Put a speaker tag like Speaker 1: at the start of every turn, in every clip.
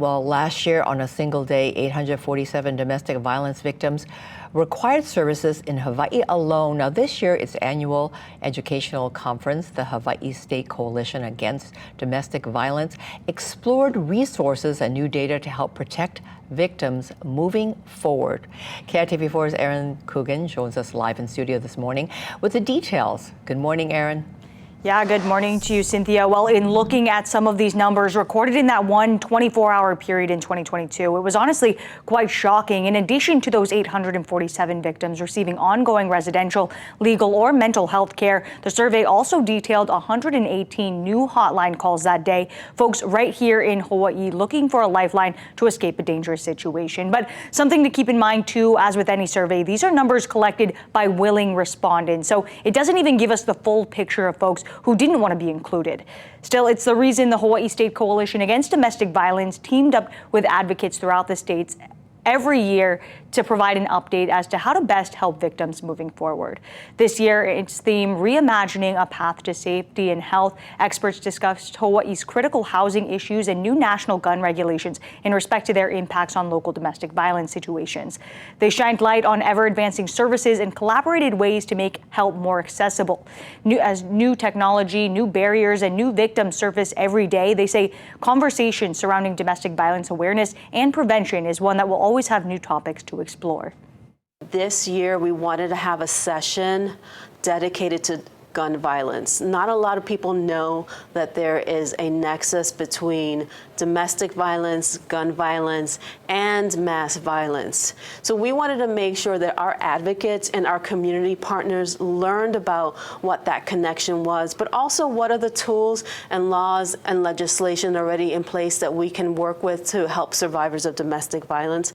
Speaker 1: Well, last year on a single day, 847 domestic violence victims required services in Hawaii alone. Now, this year, its annual educational conference, the Hawaii State Coalition Against Domestic Violence, explored resources and new data to help protect victims moving forward. KITV4's Aaron Coogan joins us live in studio this morning with the details. Good morning, Aaron.
Speaker 2: Yeah, good morning to you, Cynthia. Well, in looking at some of these numbers recorded in that 24-hour period in 2022, it was honestly quite shocking. In addition to those 847 victims receiving ongoing residential, legal, or mental health care, the survey also detailed 118 new hotline calls that day. Folks right here in Hawaii looking for a lifeline to escape a dangerous situation. But something to keep in mind, too, as with any survey, these are numbers collected by willing respondents. So it doesn't even give us the full picture of folks who didn't want to be included. Still, it's the reason the Hawaii State Coalition Against Domestic Violence teamed up with advocates throughout the states every year to provide an update as to how to best help victims moving forward. This year, its theme, Reimagining a Path to Safety and Health. Experts discussed Hawaii's critical housing issues and new national gun regulations in respect to their impacts on local domestic violence situations. They shined light on ever-advancing services and collaborated ways to make help more accessible. As new technology, new barriers, and new victims surface every day, they say conversation surrounding domestic violence awareness and prevention is one that will always have new topics to explore.
Speaker 3: This year, we wanted to have a session dedicated to gun violence. Not a lot of people know that there is a nexus between domestic violence, gun violence, and mass violence. So we wanted to make sure that our advocates and our community partners learned about what that connection was, but also what are the tools and laws and legislation already in place that we can work with to help survivors of domestic violence.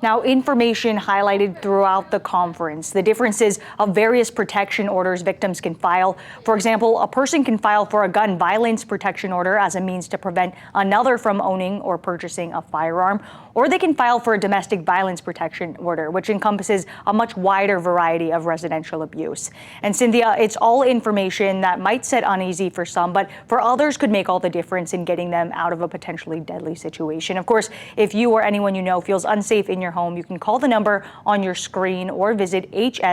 Speaker 2: Now, information highlighted throughout the conference, the differences of various protection orders victims can file. For example, a person can file for a gun violence protection order as a means to prevent another from owning or purchasing a firearm, or they can file for a domestic violence protection order, which encompasses a much wider variety of residential abuse. And Cynthia, it's all information that might set uneasy for some, but for others could make all the difference in getting them out of a potentially deadly situation. Of course, if you or anyone you know feels unsafe in your home, you can call the number on your screen or visit hscadv.org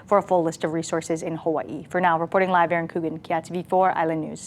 Speaker 2: for a full list of resources in Hawaii. For now, reporting live, Aaron Coogan, KITV4 Island News.